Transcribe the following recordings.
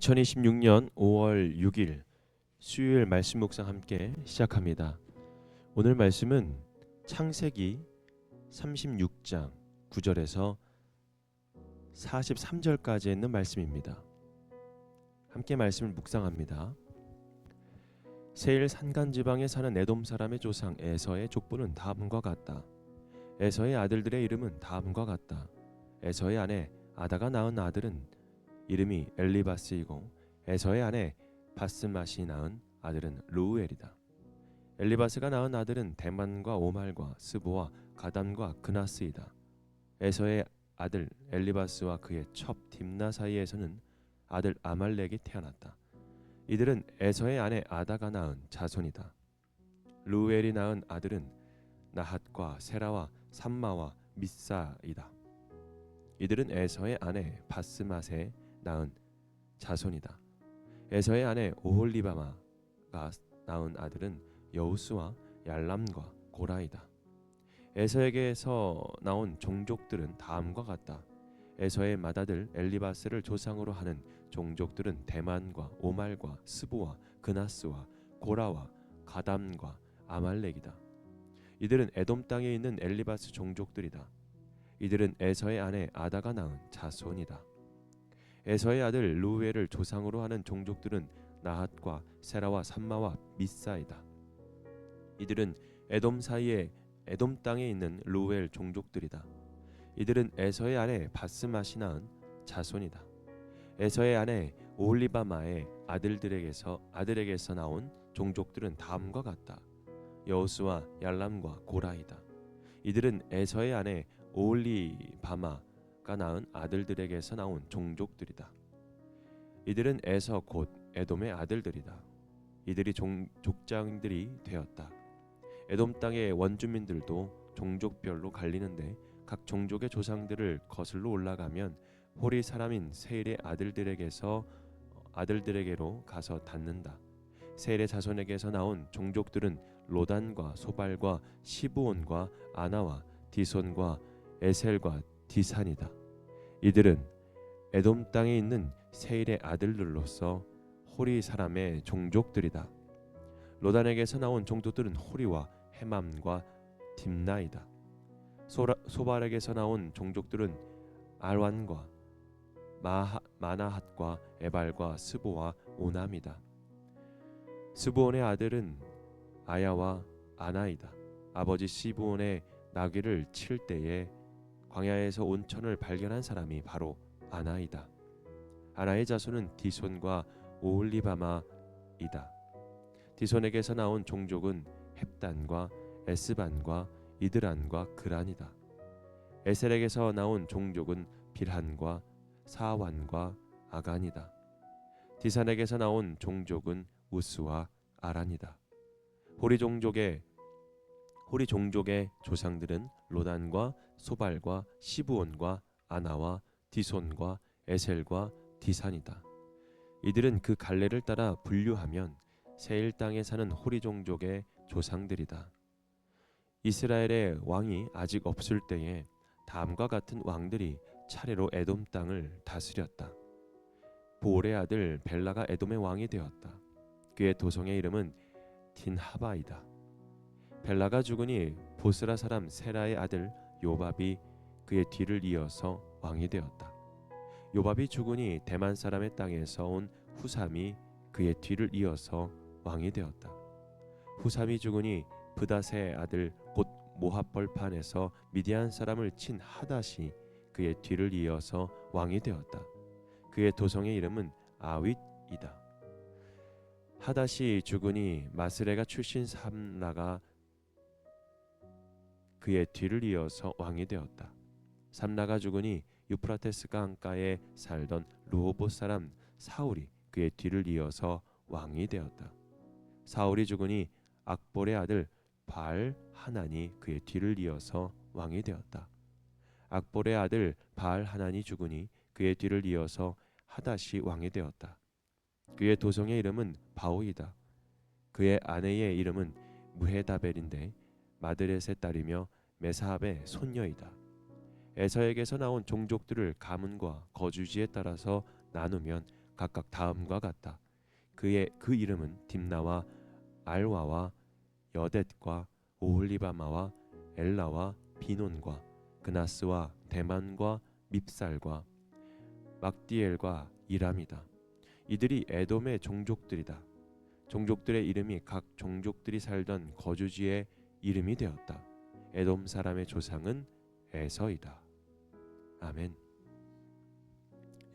2026년 5월 6일 수요일 말씀 묵상 함께 시작합니다. 오늘 말씀은 창세기 36장 9절에서 43절까지 있는 말씀입니다. 함께 말씀을 묵상합니다. 세일 산간 지방에 사는 에돔 사람의 조상 에서의 족보는 다음과 같다. 에서의 아들들의 이름은 다음과 같다. 에서의 아내 아다가 낳은 아들은 이름이 엘리바스이고 에서의 아내 바스맛이 낳은 아들은 루우엘이다. 엘리바스가 낳은 아들은 대만과 오말과 스보와 가담과 그나스이다. 에서의 아들 엘리바스와 그의 첩 딥나 사이에서는 아들 아말렉이 태어났다. 이들은 에서의 아내 아다가 낳은 자손이다. 루우엘이 낳은 아들은 나핫과 세라와 삼마와 미사이다. 이들은 에서의 아내 바스맛에 낳은 자손이다. 에서의 아내 오홀리바마가 낳은 아들은 여우스와 얄람과 고라이다. 에서에게서 나온 종족들은 다음과 같다. 에서의 맏아들 엘리바스를 조상으로 하는 종족들은 대만과 오말과 스보와 그나스와 고라와 가담과 아말렉이다. 이들은 에돔 땅에 있는 엘리바스 종족들이다. 이들은 에서의 아내 아다가 낳은 자손이다. 에서의 아들 루우엘을 조상으로 하는 종족들은 나핫과 세라와 삼마와 미사이다. 이들은 에돔 땅에 있는 루우엘 종족들이다. 이들은 에서의 아내 바스맛이 낳은 자손이다. 에서의 아내 오홀리바마의 아들에게서 나온 종족들은 다음과 같다. 여우스와 얄람과 고라이다. 이들은 에서의 아내 오홀리바마가 낳은 아들들에게서 나온 종족들이다. 이들은 에서 곧 에돔의 아들들이다. 이들이 족장들이 되었다. 에돔 땅의 원주민들도 종족별로 갈리는데 각 종족의 조상들을 거슬러 올라가면 호리 사람인 세일의 아들들에게로 가서 닿는다. 세일의 자손에게서 나온 종족들은 로단과 소발과 시브온과 아나와 디손과 에셀과 디산이다. 이들은 에돔 땅에 있는 세일의 아들들로서 호리 사람의 종족들이다. 로단에게서 나온 종족들은 호리와 헤맘과 딥나이다. 소발에게서 나온 종족들은 알완과 마나핫과 에발과 스보와 오남이다. 스브온의 아들은 아야와 아나이다. 아버지 시브온의 나귀를 칠 때에 광야에서 온천을 발견한 사람이 바로 아나이다. 아나의 자손은 디손과 오홀리바마이다. 디손에게서 나온 종족은 헵단과 에스반과 이드란과 그란이다. 에셀에게서 나온 종족은 빌한과 사완과 아간이다. 디산에게서 나온 종족은 우스와 아란이다. 호리 종족의 조상들은 로단과 소발과 시브온과 아나와 디손과 에셀과 디산이다. 이들은 그 갈래를 따라 분류하면 세일 땅에 사는 호리 종족의 조상들이다. 이스라엘의 왕이 아직 없을 때에 다음과 같은 왕들이 차례로 에돔 땅을 다스렸다. 보올의 아들 벨라가 에돔의 왕이 되었다. 그의 도성의 이름은 딘하바이다. 벨라가 죽으니 보스라 사람 세라의 아들 요밥이 그의 뒤를 이어서 왕이 되었다. 요밥이 죽으니 대만 사람의 땅에서 온 후삼이 그의 뒤를 이어서 왕이 되었다. 후삼이 죽으니 브닷의 아들 곧 모압 벌판에서 미디안 사람을 친 하닷이 그의 뒤를 이어서 왕이 되었다. 그의 도성의 이름은 아윗이다. 하닷이 죽으니 마스레가 출신 삼라가 그의 뒤를 이어서 왕이 되었다. 삼라가 죽으니 유프라테스 강가에 살던 르호봇 사람 사울이 그의 뒤를 이어서 왕이 되었다. 사울이 죽으니 악볼의 아들 바알 하난이 그의 뒤를 이어서 왕이 되었다. 악볼의 아들 바알 하난이 죽으니 그의 뒤를 이어서 하닷이 왕이 되었다. 그의 도성의 이름은 바오이다. 그의 아내의 이름은 무헤다벨인데 마드렛의 딸이며 메사합의 손녀이다. 에서에게서 나온 종족들을 가문과 거주지에 따라서 나누면 각각 다음과 같다. 그 이름은 딥나와 알와와 여댓과 오홀리바마와 엘라와 비논과 그나스와 대만과 밉살과 막디엘과 이람이다. 이들이 에돔의 종족들이다. 종족들의 이름이 각 종족들이 살던 거주지의 이름이 되었다. 에돔 사람의 조상은 에서이다. 아멘.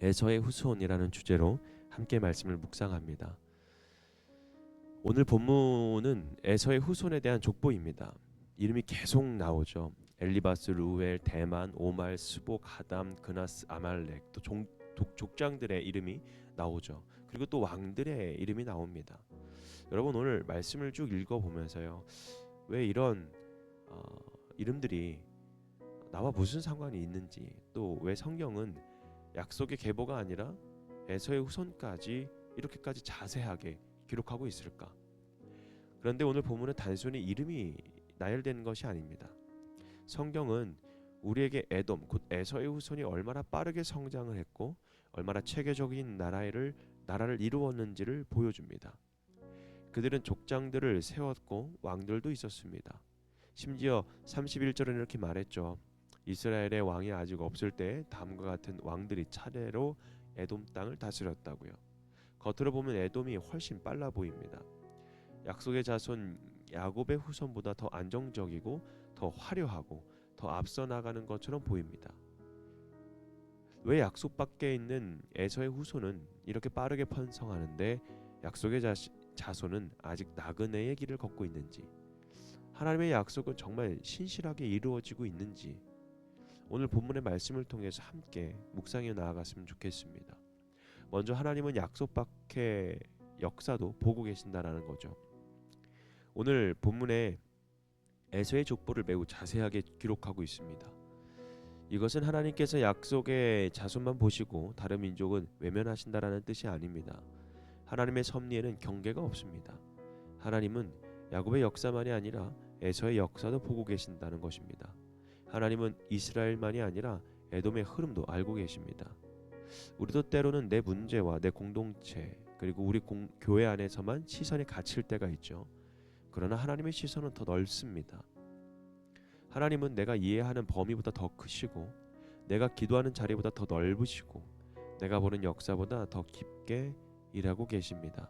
에서의 후손이라는 주제로 함께 말씀을 묵상합니다. 오늘 본문은 에서의 후손에 대한 족보입니다. 이름이 계속 나오죠. 엘리바스, 루엘, 대만, 오말, 스보, 가담, 그나스, 아말렉, 또 족장들의 이름이 나오죠. 그리고 또 왕들의 이름이 나옵니다. 여러분 오늘 말씀을 쭉 읽어보면서요, 왜 이런 이름들이 나와 무슨 상관이 있는지, 또 왜 성경은 약속의 계보가 아니라 에서의 후손까지 이렇게까지 자세하게 기록하고 있을까? 그런데 오늘 본문은 단순히 이름이 나열되는 것이 아닙니다. 성경은 우리에게 에돔, 곧 에서의 후손이 얼마나 빠르게 성장을 했고 얼마나 체계적인 나라를 이루었는지를 보여줍니다. 그들은 족장들을 세웠고 왕들도 있었습니다. 심지어 31절은 이렇게 말했죠. 이스라엘의 왕이 아직 없을 때 다음과 같은 왕들이 차례로 에돔 땅을 다스렸다고요. 겉으로 보면 에돔이 훨씬 빨라 보입니다. 약속의 자손 야곱의 후손보다 더 안정적이고 더 화려하고 더 앞서 나가는 것처럼 보입니다. 왜 약속 밖에 있는 에서의 후손은 이렇게 빠르게 번성하는데 약속의 자손은 아직 나그네의 길을 걷고 있는지, 하나님의 약속은 정말 신실하게 이루어지고 있는지 오늘 본문의 말씀을 통해서 함께 묵상해 나아갔으면 좋겠습니다. 먼저 하나님은 약속 밖의 역사도 보고 계신다라는 거죠. 오늘 본문에 에서의 족보를 매우 자세하게 기록하고 있습니다. 이것은 하나님께서 약속의 자손만 보시고 다른 민족은 외면하신다라는 뜻이 아닙니다. 하나님의 섭리에는 경계가 없습니다. 하나님은 야곱의 역사만이 아니라 에서의 역사도 보고 계신다는 것입니다. 하나님은 이스라엘만이 아니라 에돔의 흐름도 알고 계십니다. 우리도 때로는 내 문제와 내 공동체 그리고 우리 교회 안에서만 시선이 갇힐 때가 있죠. 그러나 하나님의 시선은 더 넓습니다. 하나님은 내가 이해하는 범위보다 더 크시고 내가 기도하는 자리보다 더 넓으시고 내가 보는 역사보다 더 깊게 일하고 계십니다.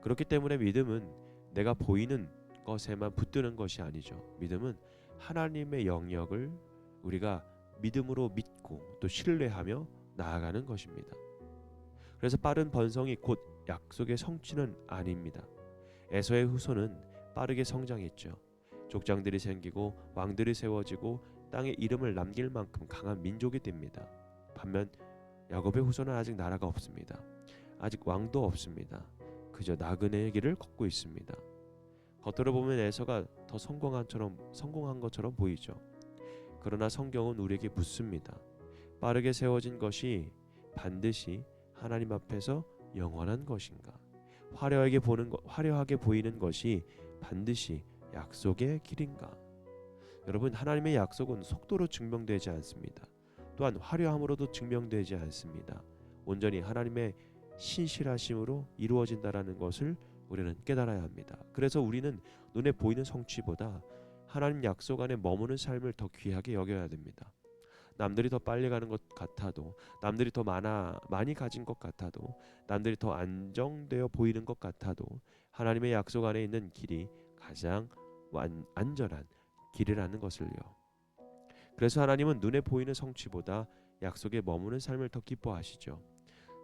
그렇기 때문에 믿음은 내가 보이는 것에만 붙드는 것이 아니죠. 믿음은 하나님의 영역을 우리가 믿음으로 믿고 또 신뢰하며 나아가는 것입니다. 그래서 빠른 번성이 곧 약속의 성취는 아닙니다. 에서의 후손은 빠르게 성장했죠. 족장들이 생기고 왕들이 세워지고 땅에 이름을 남길 만큼 강한 민족이 됩니다. 반면 야곱의 후손은 아직 나라가 없습니다. 아직 왕도 없습니다. 그저 나그네의 길을 걷고 있습니다. 겉으로 보면 에서가 더 성공한 것처럼 보이죠. 그러나 성경은 우리에게 묻습니다. 빠르게 세워진 것이 반드시 하나님 앞에서 영원한 것인가? 화려하게 보이는 것이 반드시 약속의 길인가? 여러분, 하나님의 약속은 속도로 증명되지 않습니다. 또한 화려함으로도 증명되지 않습니다. 온전히 하나님의 신실하심으로 이루어진다라는 것을 우리는 깨달아야 합니다. 그래서 우리는 눈에 보이는 성취보다 하나님 약속 안에 머무는 삶을 더 귀하게 여겨야 됩니다. 남들이 더 빨리 가는 것 같아도, 남들이 더 많이 가진 것 같아도, 남들이 더 안정되어 보이는 것 같아도 하나님의 약속 안에 있는 길이 가장 안전한 길이라는 것을요. 그래서 하나님은 눈에 보이는 성취보다 약속에 머무는 삶을 더 기뻐하시죠.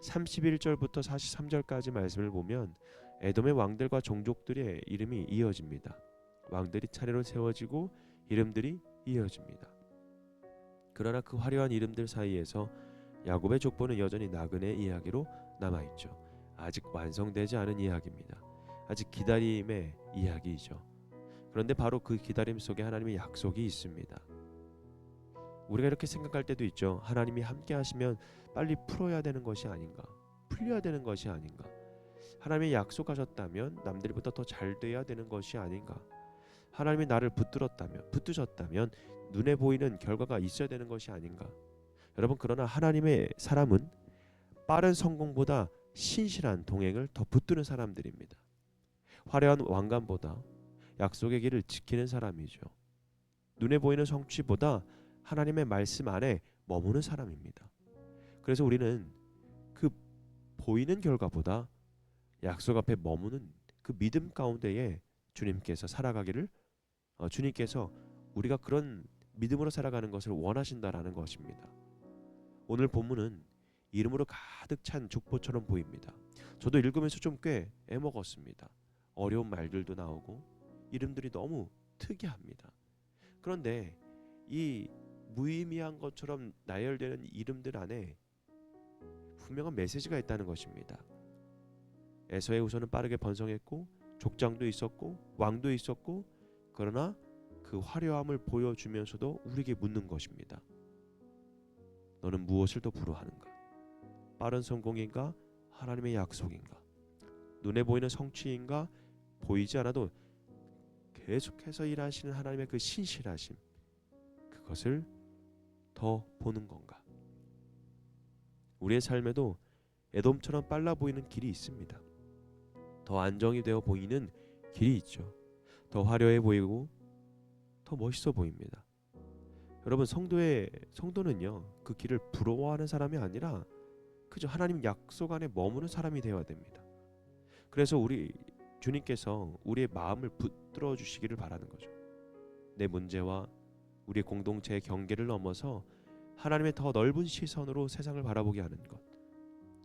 31절부터 43절까지 말씀을 보면 에돔의 왕들과 종족들의 이름이 이어집니다. 왕들이 차례로 세워지고 이름들이 이어집니다. 그러나 그 화려한 이름들 사이에서 야곱의 족보는 여전히 나그네 이야기로 남아있죠. 아직 완성되지 않은 이야기입니다. 아직 기다림의 이야기이죠. 그런데 바로 그 기다림 속에 하나님의 약속이 있습니다. 우리가 이렇게 생각할 때도 있죠. 하나님이 함께 하시면 빨리 풀어야 되는 것이 아닌가, 풀려야 되는 것이 아닌가, 하나님이 약속하셨다면 남들보다 더 잘 돼야 되는 것이 아닌가, 하나님이 나를 붙드셨다면 눈에 보이는 결과가 있어야 되는 것이 아닌가. 여러분, 그러나 하나님의 사람은 빠른 성공보다 신실한 동행을 더 붙드는 사람들입니다. 화려한 왕관보다 약속의 길을 지키는 사람이죠. 눈에 보이는 성취보다 하나님의 말씀 안에 머무는 사람입니다. 그래서 우리는 그 보이는 결과보다 약속 앞에 머무는 그 믿음 가운데에 주님께서 살아가기를 주님께서 우리가 그런 믿음으로 살아가는 것을 원하신다라는 것입니다. 오늘 본문은 이름으로 가득 찬 족보처럼 보입니다. 저도 읽으면서 좀 꽤 애먹었습니다. 어려운 말들도 나오고 이름들이 너무 특이합니다. 그런데 이 무의미한 것처럼 나열되는 이름들 안에 분명한 메시지가 있다는 것입니다. 에서의 후손은 빠르게 번성했고 족장도 있었고 왕도 있었고, 그러나 그 화려함을 보여주면서도 우리에게 묻는 것입니다. 너는 무엇을 더 부러워하는가? 빠른 성공인가? 하나님의 약속인가? 눈에 보이는 성취인가? 보이지 않아도 계속해서 일하시는 하나님의 그 신실하심, 그것을 더 보는 건가? 우리의 삶에도 에돔처럼 빨라 보이는 길이 있습니다. 더 안정이 되어 보이는 길이 있죠. 더 화려해 보이고 더 멋있어 보입니다. 여러분, 성도는요, 그 길을 부러워하는 사람이 아니라 그저 하나님 약속 안에 머무는 사람이 되어야 됩니다. 그래서 우리 주님께서 우리의 마음을 붙들어 주시기를 바라는 거죠. 내 문제와 우리의 공동체의 경계를 넘어서 하나님의 더 넓은 시선으로 세상을 바라보게 하는 것.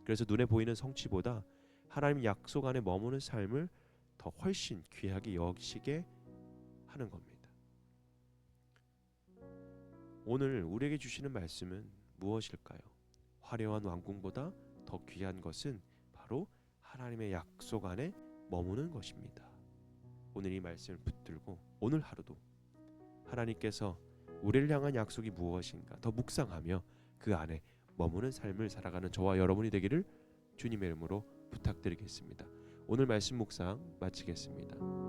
그래서 눈에 보이는 성취보다 하나님 약속 안에 머무는 삶을 더 훨씬 귀하게 여기시게 하는 겁니다. 오늘 우리에게 주시는 말씀은 무엇일까요? 화려한 왕궁보다 더 귀한 것은 바로 하나님의 약속 안에 머무는 것입니다. 오늘 이 말씀을 붙들고 오늘 하루도 하나님께서 우리를 향한 약속이 무엇인가 더 묵상하며 그 안에 머무는 삶을 살아가는 저와 여러분이 되기를 주님의 이름으로 부탁드리겠습니다. 오늘 말씀 묵상 마치겠습니다.